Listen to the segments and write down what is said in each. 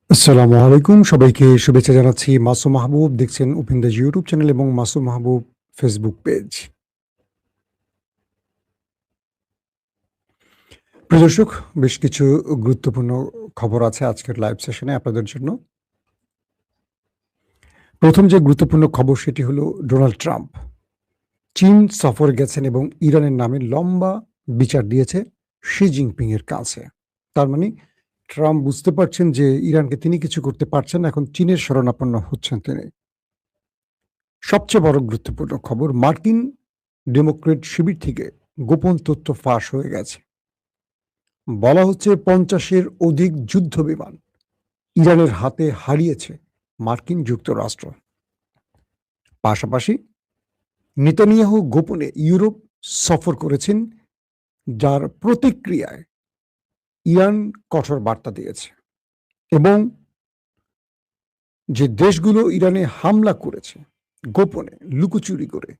আসসালামু আলাইকুম। সবাইকে শুভেচ্ছা জানাচ্ছি। মাসুম মাহবুব দেখছেন উপেন্দ্র ইউটিউব চ্যানেল এবং মাসুম মাহবুব ফেসবুক পেজ। প্রিয় দর্শক, বেশ কিছু গুরুত্বপূর্ণ খবর আছে আজকের লাইভ সেশনে আপনাদের জন্য। প্রথম যে গুরুত্বপূর্ণ খবর সেটি হলো ডোনাল্ড ট্রাম্প চীন সফরে গেছেন এবং ইরানের নামে লম্বা বিচার দিয়েছে শি জিনপিং এর কাছে। তার মানে ট্রাম্প বুঝতে পারছেন যে ইরানকে তিনি কিছু করতে পারছেন না, এখন চীনের শরণাপন্ন হচ্ছেন তিনি। সবচেয়ে বড় গুরুত্বপূর্ণ খবর, মার্কিন ডেমোক্রেট শিবির থেকে গোপন তথ্য ফাঁস হয়ে গেছে। বলা হচ্ছে 50-এর অধিক যুদ্ধ বিমান ইরানের হাতে হারিয়েছে মার্কিন যুক্তরাষ্ট্র। পাশাপাশি নেতানিয়াহু গোপনে ইউরোপ সফর করেছেন, যার প্রতিক্রিয়ায় ইরান কঠোর বার্তা দিয়েছে এবং যে দেশগুলো ইরানে হামলা করেছে গোপনে লুকোচুরি করে,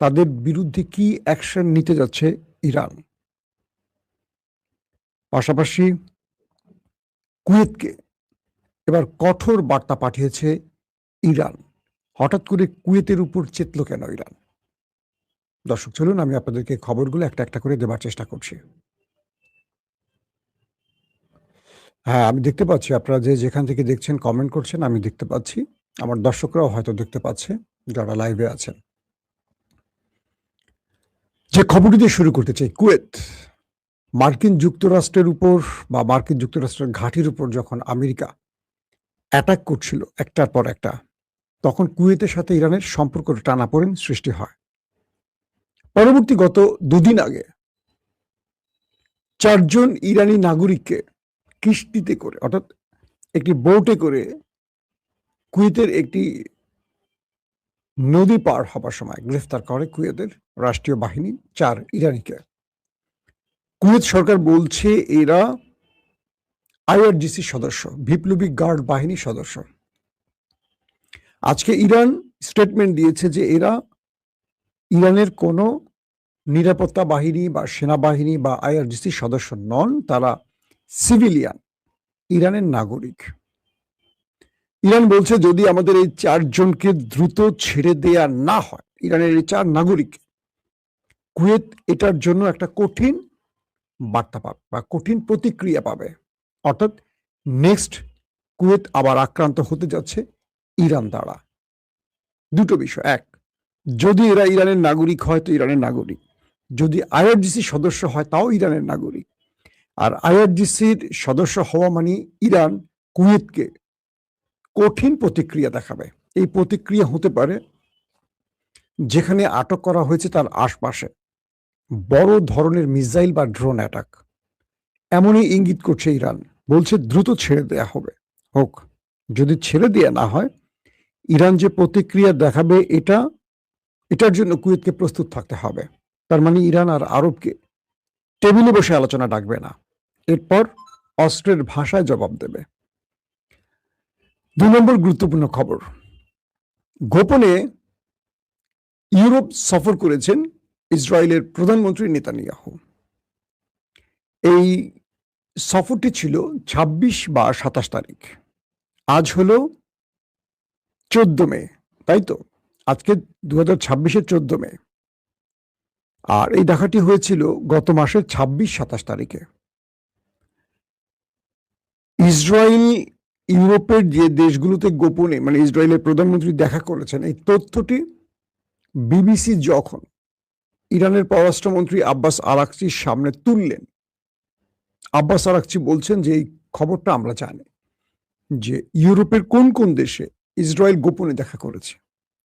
তাদের বিরুদ্ধে কি অ্যাকশন নিতে যাচ্ছে ইরান। পাশাপাশি কুয়েতকে এবার কঠোর বার্তা পাঠিয়েছে ইরান। হঠাৎ করে কুয়েতের উপর চেতল কেন ইরান? দর্শক চলুন আমি আপনাদেরকে খবরগুলো একটা একটা করে দেবার চেষ্টা করছি। হ্যাঁ, আমি দেখতে পাচ্ছি আপনারা যে যেখান থেকে দেখছেন কমেন্ট করছেন, আমি দেখতে পাচ্ছি। আমার দর্শকরাও হয়তো দেখতে পাচ্ছে যারা লাইভে আছেন। যে খবরটি দিয়ে শুরু করতে চাই, কুয়েত। মার্কিন যুক্তরাষ্ট্রের উপর বা মার্কিন যুক্তরাষ্ট্রের ঘাঁটির উপর যখন আমেরিকা অ্যাটাক করছিল একটার পর একটা, তখন কুয়েতের সাথে ইরানের সম্পর্ক টানাপোড়েন সৃষ্টি হয়। পরবর্তী গত দুদিন আগে ৪ জন ইরানি নাগরিককে কিস্তিতে করে, অর্থাৎ একটি বোটে করে কুয়েতের একটি নদী পার হবার সময় গ্রেফতার করে কুয়েতের রাষ্ট্রীয় বাহিনী ৪ ইরানিকে। কুয়েত সরকার বলছে এরা আইআরজিসি সদস্য, বিপ্লবী গার্ড বাহিনীর সদস্য। আজকে ইরান স্টেটমেন্ট দিয়েছে যে এরা ইরানের কোনো নিরাপত্তা বাহিনী বা সেনাবাহিনী বা আইআরজিসি সদস্য নন, তারা সিভিলিয়ান ইরানের নাগরিক। ইরান বলছে যদি আমাদের এই ৪ জনকে দ্রুত ছেড়ে দেয়া না হয়, ইরানের এই ৪ নাগরিক, কুয়েত এটার জন্য একটা কঠিন বার্তা পাবে বা কঠিন প্রতিক্রিয়া পাবে। অর্থাৎ নেক্সট কুয়েত আবার আক্রান্ত হতে যাচ্ছে ইরান দ্বারা। দুটো বিষয়, এক, যদি এরা ইরানের নাগরিক হয় তো ইরানের নাগরিক, যদি আইআরজিসি সদস্য হয় তাও ইরানের নাগরিক। আর আইআরজিসির সদস্য হওয়া মানে ইরান কুয়েতকে কঠিন প্রতিক্রিয়া দেখাবে। এই প্রতিক্রিয়া হতে পারে যেখানে আটক করা হয়েছে তার আশপাশে বড় ধরনের মিসাইল বা ড্রোন অ্যাটাক। এমনই ইঙ্গিত করছে ইরান, বলছে দ্রুত ছেড়ে দেয়া হবে, হোক। যদি ছেড়ে দেয়া না হয়, ইরান যে প্রতিক্রিয়া দেখাবে এটার জন্য কুয়েতকে প্রস্তুত থাকতে হবে। তার মানে ইরান আর আরবকে টেবিলে বসে আলোচনা ডাকবে না, এরপর অস্ত্রের ভাষায় জবাব দেবে। ২ নম্বর গুরুত্বপূর্ণ খবর, গোপনে ইউরোপ সফর করেছেন ইসরায়েলের প্রধানমন্ত্রী নেতানিয়াহু। এই সফরটি ছিল ২৬ বা ২৭ তারিখ। আজ হলো ১৪ মে, তাই তো? আজকে ২০২৬-এর ১৪ মে। আর এই দেখাটি হয়েছিল গত মাসের ২৬-২৭ তারিখে। ইসরায়েল ইউরোপের যে দেশগুলোতে গোপনে, মানে ইসরায়েলের প্রধানমন্ত্রী দেখা করেছেন, এই তথ্যটি বিবিসি যখন ইরানের পররাষ্ট্রমন্ত্রী আব্বাস আরাকচির সামনে তুললেন, আব্বাস আরাকচি বলছেন যে এই খবরটা আমরা জানি যে ইউরোপের কোন কোন দেশে ইসরায়েল গোপনে দেখা করেছে।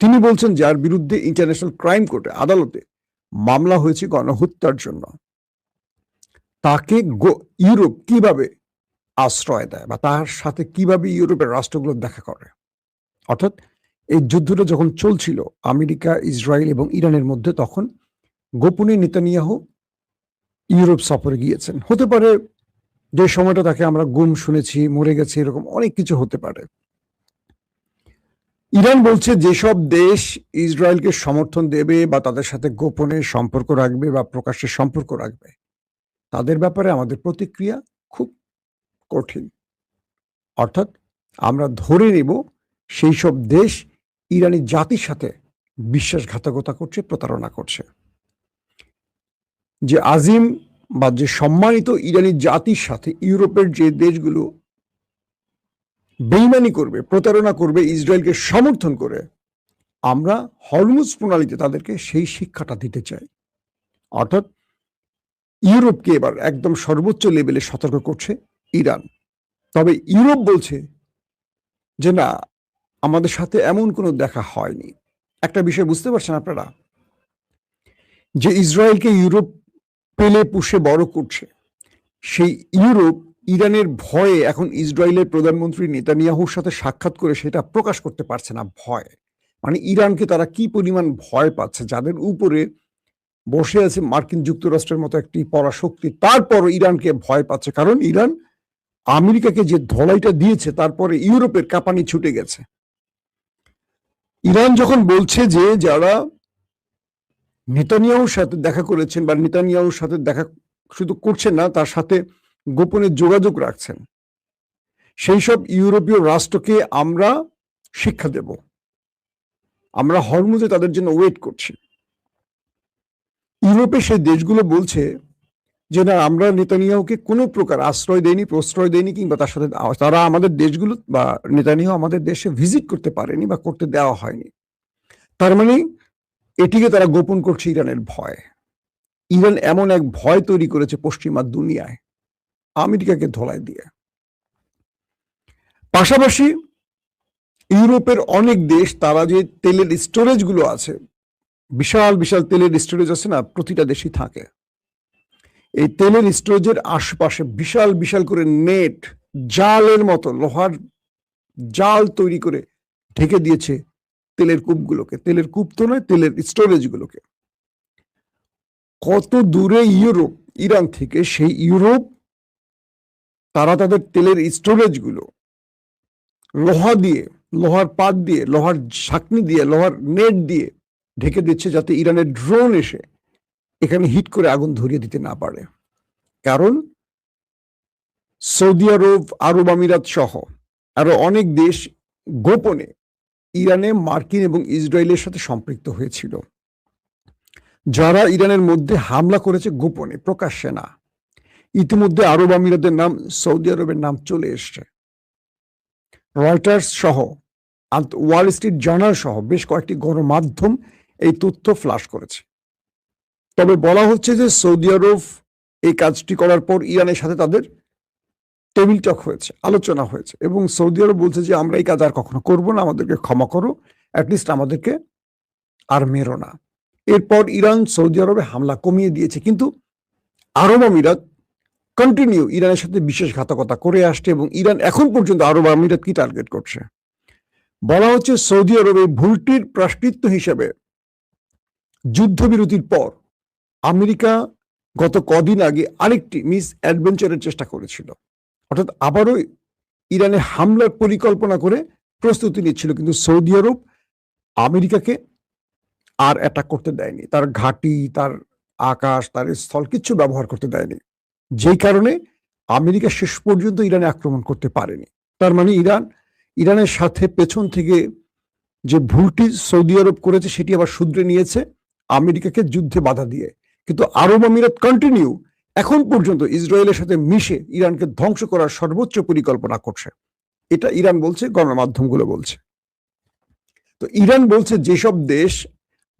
তিনি বলছেন যার বিরুদ্ধে ইন্টারন্যাশনাল ক্রাইম কোর্টে, আদালতে মামলা হয়েছে গণহত্যার জন্য, তাকে ইউরোপ কিভাবে আশ্রয় দেয় বা তার সাথে কিভাবে ইউরোপের রাষ্ট্রগুলো দেখা করে। অর্থাৎ এই যুদ্ধটা যখন চলছিল আমেরিকা, ইসরায়েল এবং ইরানের মধ্যে, তখন গোপনে নেতানিয়াহু ইউরোপ সফরে গিয়েছেন। হতে পারে যে সময়টা তাকে আমরা গুম শুনেছি, মরে গেছে, এরকম অনেক কিছু হতে পারে। ইরান বলছে যেসব দেশ ইসরায়েলকে সমর্থন দেবে বা তাদের সাথে গোপনে সম্পর্ক রাখবে বা প্রকাশ্যে সম্পর্ক রাখবে, তাদের ব্যাপারে আমাদের প্রতিক্রিয়া খুব কঠিন। অর্থাৎ আমরা ধরে নেব সেই সব দেশ ইরানি জাতির সাথে বিশ্বাসঘাতকতা করছে, প্রতারণা করছে। যে আজিম বা যে সম্মানিত ইরানি জাতির সাথে ইউরোপের যে দেশগুলো বেইমানি করবে, প্রতারণা করবে, ইসরায়েলকে সমর্থন করে, আমরা হরমুজ প্রণালীতে তাদেরকে সেই শিক্ষাটা দিতে চাই। অর্থাৎ ইউরোপকে এবার একদম সর্বোচ্চ লেভেলে সতর্ক করছে ইরান। তবে ইউরোপ বলছে যে না, আমাদের সাথে এমন কোনো দেখা হয়নি। একটা বিষয় বুঝতে পারছেন আপনারা, যে ইসরায়েলকে ইউরোপ পেলে পুষে বড় করছে, সেই ইউরোপ ইরানের ভয়ে এখন ইসরায়েলের প্রধানমন্ত্রী নেতানিয়াহুর সাথে সাক্ষাৎ করে সেটা প্রকাশ করতে পারছে না। ভয় মানে ইরানকে তারা কি পরিমাণ ভয় পাচ্ছে, যাদের উপরে বসে আছে মার্কিন যুক্তরাষ্ট্রের মতো একটি পরাশক্তি, তারপরও ইরানকে ভয় পাচ্ছে। কারণ ইরান আমেরিকাকে যে ধলাইটা দিয়েছে, তারপরে ইউরোপের কাঁপানি ছুটে গেছে। ইরান যখন বলছে যে যারা নেতানিয়াহুর সাথে দেখা করেছেন বা নেতানিয়াহুর সাথে দেখা শুধু করছেন না, তার সাথে গোপনে যোগাযোগ রাখছেন, সেই সব ইউরোপীয় রাষ্ট্রকে আমরা শিক্ষা দেব, আমরা হরমুজে তাদের জন্য ওয়েট করছি। ইউরোপের সেই দেশগুলো বলছে যে না, আমরা নেতানিয়াহুকে কোনো প্রকার আশ্রয় দেয়নি, প্রশ্রয় দেয়নি, কিংবা তার সাথে তারা আমাদের দেশগুলো বা নেতানিয়াহু আমাদের দেশে ভিজিট করতে পারেনি বা করতে দেওয়া হয়নি। তার মানে এটিকে তারা গোপন করছে ইরানের ভয়। ইরান এমন এক ভয় তৈরি করেছে পশ্চিমা দুনিয়ায় আমেরিকাকে ধোলাই দিয়ে। পাশাপাশি ইউরোপের অনেক দেশ, তারা যে তেলের স্টোরেজ গুলো আছে, বিশাল বিশাল তেলের স্টোরেজ আছে না, প্রতিটা দেশই থাকে, এই তেলের স্টোরেজের আশেপাশে বিশাল বিশাল করে নেট, জালের মতো লোহার জাল তৈরি করে ঢেকে দিয়েছে তেলের কূপগুলোকে। তেলের কূপ তো নয়, তেলের স্টোরেজ গুলোকে। কত দূরে ইউরোপ ইরান থেকে, সেই ইউরোপ তারা তাদের তেলের স্টোরেজ গুলো লোহা দিয়ে, লোহার পাত দিয়ে, লোহার ঝাঁকনি দিয়ে, লোহার নেট দিয়ে ঢেকে দিচ্ছে, যাতে ইরানের ড্রোন এসে এখানে হিট করে আগুন ধরিয়ে দিতে না পারে। কারণ সৌদি আরব, আরব আমিরাত সহ আরো অনেক দেশ গোপনে ইরানে মার্কিন এবং ইসরায়েলের সাথে সম্পৃক্ত হয়েছিল, যারা ইরানের মধ্যে হামলা করেছে গোপনে, প্রকাশ্যে না। ইতিমধ্যে আরব আমিরাতের নাম, সৌদি আরবের নাম চলে এসছে। রয়টার্স সহ, ওয়াল স্ট্রিট জার্নাল সহ বেশ কয়েকটি গণমাধ্যম এই তথ্য ফ্লাশ করেছে। তবে বলা হচ্ছে যে সৌদি আরব এই কাজটি করার পর ইরানের সাথে তাদের টেবিল টক হয়েছে, আলোচনা হয়েছে, এবং সৌদি আরব বলছে যে আমরা এই কাজ আর কখনো করবো না, আমাদেরকে ক্ষমা করো, অ্যাটলিস্ট আমাদেরকে আর মেরো না। এরপর ইরান সৌদি আরবে হামলা কমিয়ে দিয়েছে, কিন্তু আরব আমিরাত কন্টিনিউ ইরানের সাথে বিশ্বাসঘাতকতা করে আসছে। এবং ইরান এখন পর্যন্ত আরব আমিরাত কি টার্গেট করছে, বলা হচ্ছে সৌদি আরব এই ভুলটির প্রায়শ্চিত্ত হিসেবে যুদ্ধবিরতির পর আমেরিকা গত কদিন আগে আরেকটি মিস অ্যাডভেঞ্চারের চেষ্টা করেছিল, অর্থাৎ আবারও ইরানে হামলার পরিকল্পনা করে প্রস্তুতি নিচ্ছিল, কিন্তু সৌদি আরব আমেরিকাকে আর অ্যাটাক করতে দেয়নি, তার ঘাঁটি, তার আকাশ, তার স্থল কিচ্ছু ব্যবহার করতে দেয়নি, যেই কারণে আমেরিকা শেষ পর্যন্ত ইরানে আক্রমণ করতে পারেনি। তার মানে ইরানের সাথে পেছন থেকে যে ভুলটি সৌদি আরব করেছে সেটি আবার শুধরে নিয়েছে আমেরিকাকে যুদ্ধে বাধা দিয়ে। কিন্তু আরব আমিরাত কন্টিনিউ এখন পর্যন্ত ইসরায়েলের সাথে মিশে ইরানকে ধ্বংস করার সর্বোচ্চ পরিকল্পনা করছে, এটা ইরান বলছে, গণমাধ্যমগুলো বলছে। তো ইরান বলছে যেসব দেশ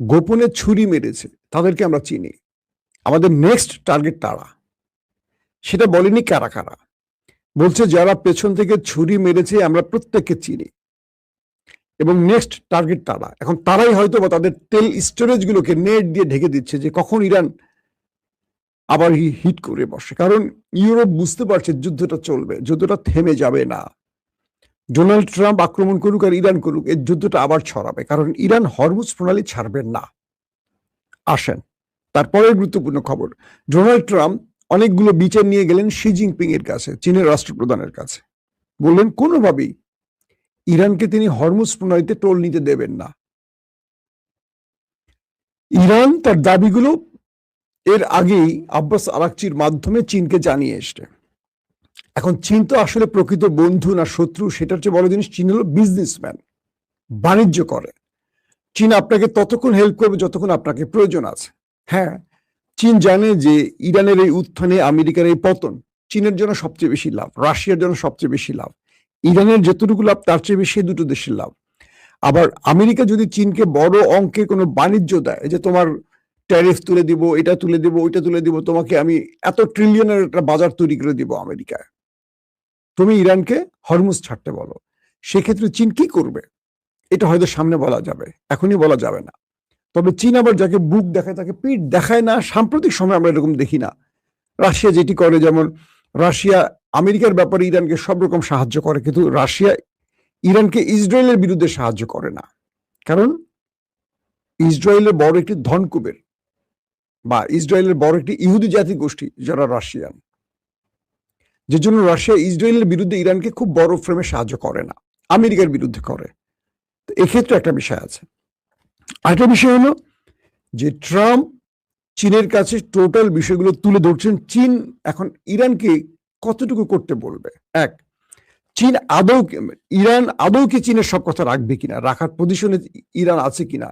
গোপনে ছুরি মেরেছে তাদেরকে আমরা চিনি, আমাদের নেক্সট টার্গেট তারা। সেটা বলেনি কারা কারা, বলছে যারা পেছন থেকে ছুরি মেরেছে আমরা প্রত্যেককে চিনি, এবং নেক্সট টার্গেট তারা। এখন তারাই হয়তো বা তাদের তেল স্টোরেজ গুলোকে নেট দিয়ে ঢেকে দিচ্ছে, যে কখন ইরান আবার হিট করে বসে। কারণ ইউরোপ বুঝতে পারছে যুদ্ধটা চলবে, যুদ্ধটা থেমে যাবে না। ডোনাল্ড ট্রাম্প আক্রমণ করুক আর ইরান করুক, এই যুদ্ধটা আবার ছড়াবে, কারণ ইরান হরমুজ প্রণালী ছাড়বেন না। আসেন তারপরের গুরুত্বপূর্ণ খবর, ডোনাল্ড ট্রাম্প অনেকগুলো বিচার নিয়ে গেলেন শি জিনপিং এর কাছে, চীনের রাষ্ট্রপ্রধানের কাছে, বললেন কোনোভাবেই ইরানকে তিনি হরমুজ প্রণালীতে টোল নিতে দেবেন না। ইরান তার দাবিগুলো এর আগেই আব্বাস আরাকচির মাধ্যমে চীনকে জানিয়ে এসছে। এখন চীন তো আসলে প্রকৃত বন্ধু না শত্রু, সেটার চেয়ে বড় জিনিস, চীন হলো বিজনেসম্যান, বাণিজ্য করে। চীন আপনাকে ততক্ষণ হেল্প করবে যতক্ষণ আপনাকে প্রয়োজন আছে। হ্যাঁ, চীন জানে যে ইরানের এই উত্থানে, আমেরিকার এই পতন চীনের জন্য সবচেয়ে বেশি লাভ, রাশিয়ার জন্য সবচেয়ে বেশি লাভ, ইরানের যতটুকু লাভ তার চেয়ে বেশি দুটো দেশের লাভ। আবার আমেরিকা যদি চীনকে বড় অঙ্কে কোনো বাণিজ্য দেয়, যে তোমার ট্যারিফ তুলে দিব, এটা তুলে দিব, ওইটা তুলে দিব, তোমাকে আমি এত ট্রিলিয়নের একটা বাজার তৈরি করে দিব আমেরিকায়, তুমি ইরানকে হরমুজ ছাড়তে বলো, সেক্ষেত্রে চীন কি করবে এটা হয়তো সামনে বলা যাবে, এখনই বলা যাবে না। তবে চীন আবার যাকে বুক দেখায় তাকে পিঠ দেখায় না, সাম্প্রতিক সময় আমরা এরকম দেখি না। রাশিয়া যেটি করে, যেমন রাশিয়া আমেরিকার ব্যাপারে ইরানকে সব রকম সাহায্য করে, কিন্তু রাশিয়া ইরানকে ইসরায়েলের বিরুদ্ধে সাহায্য করে না, কারণ ইসরায়েলের বড় একটি ধনকুবের বা ইসরায়েলের বড় একটি ইহুদি জাতি গোষ্ঠী যারা রাশিয়ান, যে জন্য রাশিয়া ইসরায়েলের বিরুদ্ধে ইরানকে খুব বড় ফ্রেমে সাহায্য করে না, আমেরিকার বিরুদ্ধে করে। তো এক্ষেত্রে একটা বিষয় আছে। আরেকটা বিষয় হলো যে ট্রাম্প চীনের কাছে টোটাল বিষয়গুলো তুলে ধরছেন। চীন এখন ইরানকে কতটুকু করতে বলবে। এক, চীন ইরান আদৌ কি চীনের সব কথা রাখবে কিনা, রাখার পজিশনে ইরান আছে কিনা,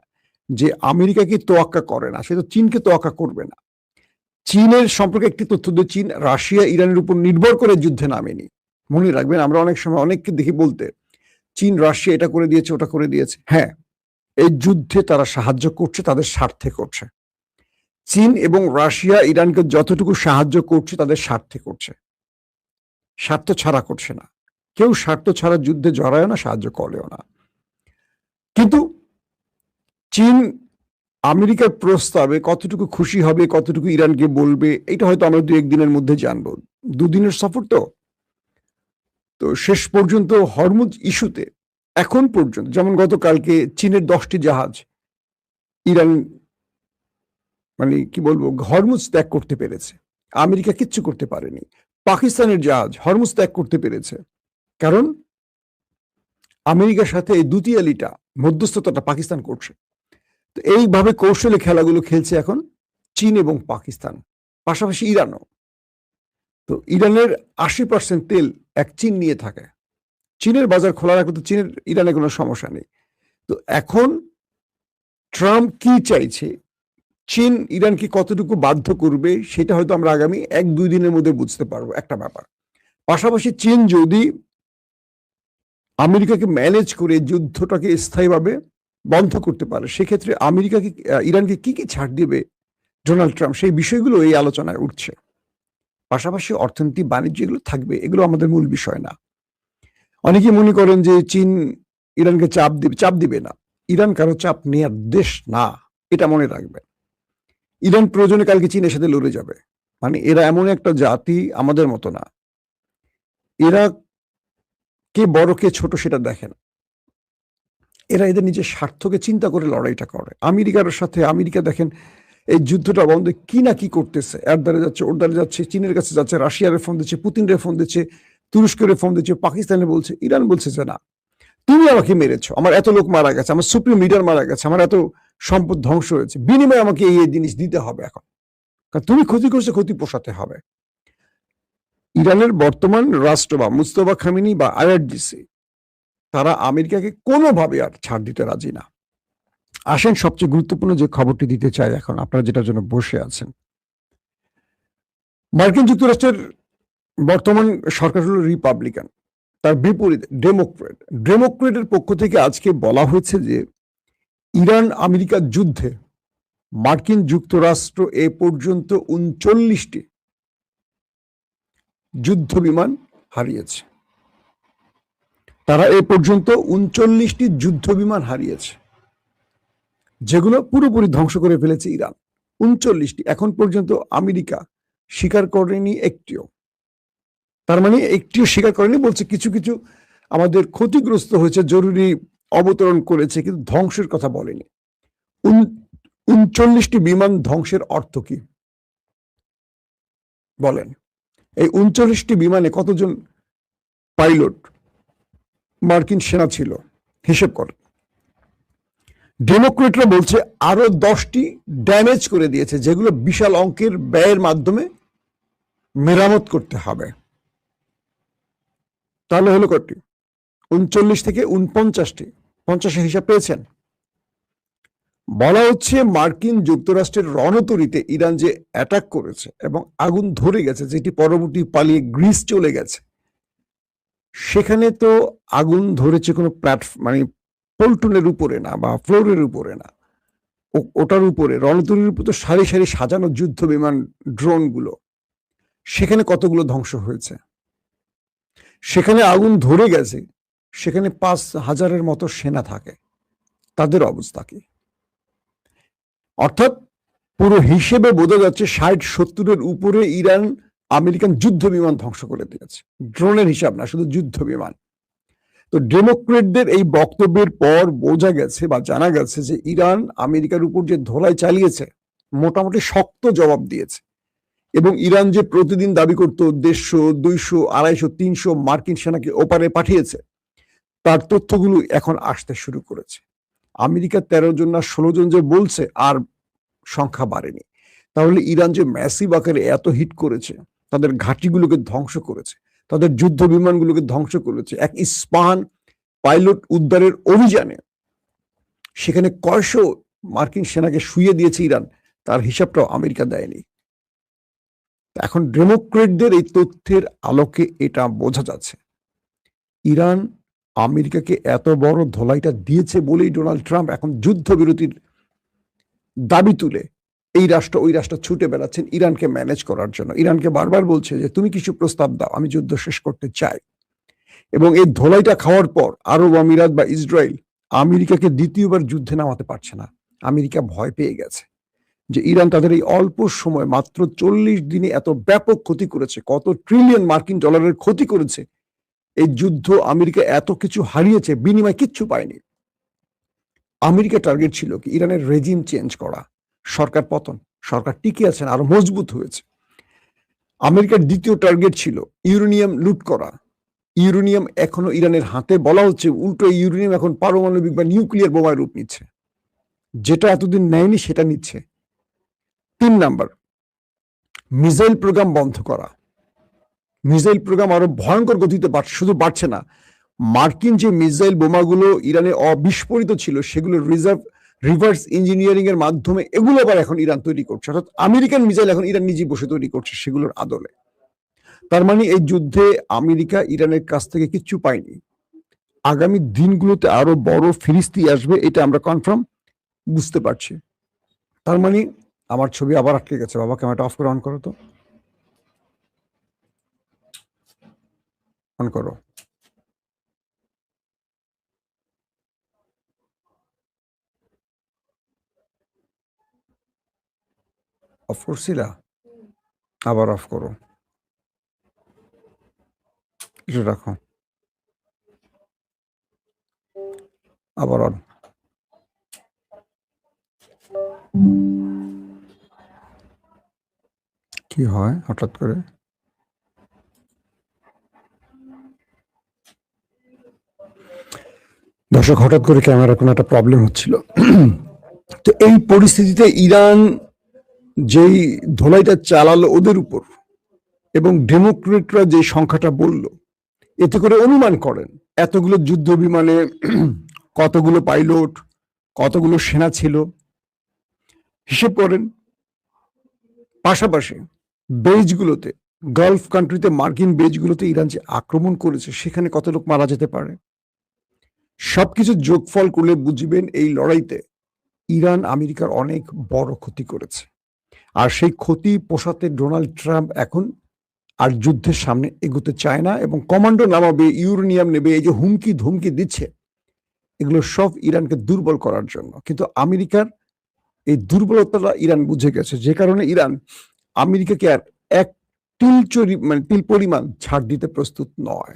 যে আমেরিকাকে তোয়াক্কা করে না, সে তো চীনকে তোয়াক্কা করবে না। চীনের সম্পর্কে একটি তথ্য দিয়ে, চীন রাশিয়া ইরানের উপর নির্ভর করে যুদ্ধে নামেনি। মনে রাখবেন, আমরা অনেক সময় অনেককে দেখি বলতে চীন রাশিয়া এটা করে দিয়েছে, ওটা করে দিয়েছে। হ্যাঁ, এই যুদ্ধে তারা সাহায্য করছে, তাদের স্বার্থে করছে। চীন এবং রাশিয়া ইরানকে যতটুকু সাহায্য করছে তাদের স্বার্থে করছে, স্বার্থ ছাড়া করছে না। কেউ স্বার্থ ছাড়া যুদ্ধে জড়ায় না, সাহায্য করেও না। কিন্তু চীন আমেরিকার প্রস্তাবে কতটুকু খুশি হবে, কতটুকু ইরানকে বলবে, এটা হয়তো আমরা 2-1 দিনের মধ্যে জানবো। 2 দিনের সফর তো শেষ পর্যন্ত হরমুজ ইস্যুতে এখন পর্যন্ত, যেমন গতকালকে চীনের 10টি জাহাজ ইরান মানে কি বলবো হরমুজ ত্যাগ করতে পেরেছে, আমেরিকা কিচ্ছু করতে পারেনি। পাকিস্তানের জাহাজ হরমুজ ত্যাগ করতে পেরেছে, কারণ আমেরিকার সাথে এই দুতিয়ালিটা, মধ্যস্থতাটা পাকিস্তান করছে। তো এইভাবে কৌশলে খেলাগুলো খেলছে এখন চীন এবং পাকিস্তান, পাশাপাশি ইরানও। তো ইরানের 80% তেল এক চীন নিয়ে থাকে, চীনের বাজার খোলা রাখলে তো চীনের ইরানে কোনো সমস্যা নেই। তো এখন ট্রাম্প কি চাইছে, চীন ইরানকে কতটুকু বাধ্য করবে, সেটা হয়তো আমরা আগামী 1-2 দিনের মধ্যে বুঝতে পারবো, একটা ব্যাপার। পাশাপাশি চীন যদি আমেরিকাকে ম্যানেজ করে যুদ্ধটাকে স্থায়ীভাবে বন্ধ করতে পারে, সেক্ষেত্রে আমেরিকাকে ইরানকে কি কি ছাড় দিবে ডোনাল্ড ট্রাম্প, সেই বিষয়গুলো এই আলোচনায় উঠছে। পাশাপাশি অর্থনীতি, বাণিজ্য এগুলো থাকবে, এগুলো আমাদের মূল বিষয় না। অনেকে মনে করেন যে চীন ইরানকে চাপ দিবে না। ইরান কারো চাপ নেয়ার দেশ না, এটা মনে রাখবেন। ইরান প্রয়োজনে কালকে চীনের সাথে লড়ে যাবে, মানে এরা এমন একটা জাতি, আমাদের মতো না। এরা কে বড় কে ছোট সেটা দেখেন, এরা এদের নিজের স্বার্থকে চিন্তা করে লড়াইটা করে। আমেরিকার সাথে আমেরিকা দেখেন এই যুদ্ধটা বন্ধ কি না কি করতেছে, এর দ্বারা যাচ্ছে, ওর দ্বারা যাচ্ছে, চীনের কাছে যাচ্ছে, রাশিয়ার ফোন দিচ্ছে, পুতিনের ফোন দিচ্ছে, তুরস্কের ফোন দিচ্ছে, পাকিস্তানে বলছে, ইরান বলছে যে না, তুমি আমাকে মেরেছো, আমার এত লোক মারা গেছে, আমার সুপ্রিম লিডার মারা গেছে, আমার এত সম্পদ ধ্বংস হয়েছে, বিনিময়ে আমাকে এই জিনিস দিতে হবে এখন, কারণ তুমি ক্ষতি করছো, ক্ষতি পোষাতে হবে। ইরানের বর্তমান রাষ্ট্র বা মুস্তফা খামেনি বা আইআরজিসি, তারা আমেরিকাকে কোনোভাবে আর ছাড় দিতে রাজি না। আসেন সবচেয়ে গুরুত্বপূর্ণ যে খবরটি দিতে চাই এখন, আপনারা যেটার জন্য বসে আছেন। মার্কিন যুক্তরাষ্ট্রের বর্তমান সরকার হলো রিপাবলিকান, তার বিপরীতে ডেমোক্রেটের পক্ষ থেকে আজকে বলা হয়েছে যে ইরান আমেরিকা যুদ্ধে মার্কিন যুক্তরাষ্ট্র এ পর্যন্ত 39টি যুদ্ধ বিমান হারিয়েছে। তারা এ পর্যন্ত 39টি যুদ্ধ বিমান হারিয়েছে, যেগুলো পুরোপুরি ধ্বংস করে ফেলেছে ইরান। 39টি, এখন পর্যন্ত আমেরিকা স্বীকার করেনি একটিও। তার মানে একটিও স্বীকার করেনি, বলছে কিছু কিছু আমাদের ক্ষতিগ্রস্ত হয়েছে, জরুরি অবতরণ করেছে, কিন্তু ধ্বংসের কথা বলেনি। 39টি বিমান ধ্বংসের অর্থ কি বলেন? এই 39টি বিমানে কতজন পাইলট মার্কিন সেনা ছিল হিসেব করেন। ডেমোক্রেটরা বলছে আরো 10টি ড্যামেজ করে দিয়েছে, যেগুলো বিশাল অঙ্কের ব্যয়ের মাধ্যমে মেরামত করতে হবে। তাহলে হলো কটি? 39 থেকে 49টি। 50-এর হিসাব পেয়েছেন? বলা হচ্ছে মার্কিন যুক্তরাষ্ট্রের রণতরীতে ইরান যে অ্যাটাক করেছে এবং আগুন ধরে গেছে, যেটি পরবর্তী পালিয়ে গ্রিস চলে গেছে, সেখানে তো আগুন ধরেছে কোনো মানে পল্টনের উপরে না বা ফ্লোরের উপরে না, ওটার উপরে রণতরীর উপর তো সারি সারি সাজানো যুদ্ধ বিমান, ড্রোনগুলো, সেখানে কতগুলো ধ্বংস হয়েছে। সেখানে আগুন ধরে গেছে, সেখানে 5,000-এর মতো সেনা থাকে, তাদের অবস্থা কি? অর্থাৎ পুরো হিসেবে বোঝা যাচ্ছে 60-70-এর উপরে ইরান আমেরিকান যুদ্ধ বিমান ধ্বংস করে দিয়েছে, ড্রোনের হিসাব না, শুধু যুদ্ধ বিমান। তো ডেমোক্রেটদের এই বক্তব্যের পর বোঝা গেছে বা জানা গেছে যে ইরান আমেরিকার উপর যে ধোলাই চালিয়েছে, মোটামুটি শক্ত জবাব দিয়েছে। এবং ইরান যে প্রতিদিন দাবি করতো 150, 200, 250, 300 মার্কিন সেনাকে ওপারে পাঠিয়েছে, তার তথ্যগুলো এখন আসতে শুরু করেছে। আমেরিকা 13 জন না 16 জন যে বলছে, আর সংখ্যা বাড়েনি। তাহলে ইরান যে ম্যাসিভ আকারে এত হিট করেছে, তাদের ঘাঁটিগুলোকে ধ্বংস করেছে, তাদের যুদ্ধ বিমানগুলোকে ধ্বংস করেছে, এক ইস্পাহান পাইলট উদ্ধারের অভিযানে সেখানে কয়শো মার্কিন সেনাকে শুইয়ে দিয়েছে ইরান, তার হিসাবটাও আমেরিকা দেয়নি। এখন ডেমোক্রেটদের এই তথ্যের আলোকে এটা বোঝা যাচ্ছে, ইরান আমেরিকাকে এত বড় ধোলাইটা দিয়েছে বলেই ডোনাল্ড ট্রাম্প এখন যুদ্ধবিরতির দাবি তুলে এই রাষ্ট্র ওই রাষ্ট্র ছুটে বেড়াচ্ছেন ইরানকে ম্যানেজ করার জন্য। ইরানকে বারবার বলছে যে তুমি কিছু প্রস্তাব দাও, আমি যুদ্ধ শেষ করতে চাই। এবং এই ধোলাইটা খাওয়ার পর আরব আমিরাত বা ইসরায়েল আমেরিকাকে দ্বিতীয়বার যুদ্ধে নামাতে পারছে না। আমেরিকা ভয় পেয়ে গেছে যে ইরান তাদের এই অল্প সময়, মাত্র 40 দিনে এত ব্যাপক ক্ষতি করেছে, কত ট্রিলিয়ন মার্কিন ডলারের ক্ষতি করেছে। এই যুদ্ধ আমেরিকা এত কিছু হারিয়েছে, বিনিময়ে কিচ্ছু পায়নি। আমেরিকা টার্গেট ছিল কি? ইরানের রেজিম চেঞ্জ করা, সরকার পতন, সরকার টিকে আছেন, আরো মজবুত হয়েছে। আমেরিকার দ্বিতীয় টার্গেট ছিল ইউরেনিয়াম লুট করা। ইউরেনিয়াম এখনো ইরানের হাতে, বলা হচ্ছে উল্টো ইউরেনিয়াম এখন পারমাণবিক বা নিউক্লিয়ার বোমায় রূপ নিচ্ছে, যেটা এতদিন নেয়নি সেটা নিচ্ছে। 3 নাম্বার, মিসাইল প্রোগ্রাম বন্ধ করা। মিসাইল প্রোগ্রাম আরো ভয়ঙ্কর গতিতে বাড়ছে, শুধু বাড়ছে না, মার্কিন যে মিসাইল বোমাগুলো ইরানে অবিস্ফোরিত ছিল, সেগুলো রিভার্স ইঞ্জিনিয়ারিং এর মাধ্যমে এগুলো আবার এখন ইরান তৈরি করছে। অর্থাৎ আমেরিকান মিসাইল এখন ইরান নিজে বসে তৈরি করছে সেগুলোর আদলে। তার মানে এই যুদ্ধে আমেরিকা ইরানের কাছ থেকে কিচ্ছু পায়নি। আগামী দিনগুলোতে আরো বড় ফিরিস্তি আসবে, এটা আমরা কনফার্ম বুঝতে পারছি। তার মানে আমার ছবি আবার আটকে গেছে। বাবা, ক্যামেরাটা অফ করে অন করো তো, অন করো। অফ করছিলা, আবার অফ করো, একটু রাখো, আবার অন। কি হয় হঠাৎ করে? দর্শক, হঠাৎ করে ক্যামেরা কোনো একটা প্রবলেম হচ্ছিল। তো এই পরিস্থিতিতে ইরান যেই ধোলাইটা চালালো ওদের উপর, এবং ডেমোক্রেটরা যে সংখ্যাটা বলল, এতে করে অনুমান করেন এতগুলো যুদ্ধ বিমানে কতগুলো পাইলট, কতগুলো সেনা ছিল, হিসেব করেন। পাশাপাশি বেজগুলোতে, গালফ কান্ট্রিতে মার্কিন বেজগুলোতে ইরান যে আক্রমণ করেছে, সেখানে কত লোক মারা যেতে পারে, সবকিছু যোগফল করলে বুঝবেন এই লড়াইতে ইরান আমেরিকার অনেক বড় ক্ষতি করেছে। আর সেই ক্ষতি পোষাতে ডোনাল্ড ট্রাম্প এখন আর যুদ্ধের সামনে এগোতে চায় না, এবং কমান্ডো নামাবে, ইউরেনিয়াম নেবে, এই যে হুমকি ধমকি দিচ্ছে, এগুলো সব ইরানকে দুর্বল করার জন্য। কিন্তু আমেরিকার এই দুর্বলতাটা ইরান বুঝে গেছে, যে কারণে ইরান আমেরিকাকে আর এক তিল পরিমাণ ছাড় দিতে প্রস্তুত নয়।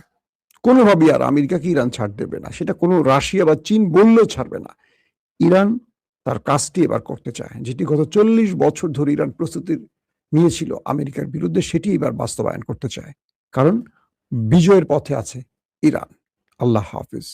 কোনোভাবেই আর আমেরিকাকে ইরান ছাড় দেবে না, সেটা কোনো রাশিয়া বা চীন বললেও ছাড়বে না। ইরান তার কাজটি এবার করতে চায়, যেটি গত 40 বছর ধরে ইরান প্রস্তুতি নিয়েছিল আমেরিকার বিরুদ্ধে, সেটি এবার বাস্তবায়ন করতে চায়। কারণ বিজয়ের পথে আছে ইরান। আল্লাহ হাফিজ।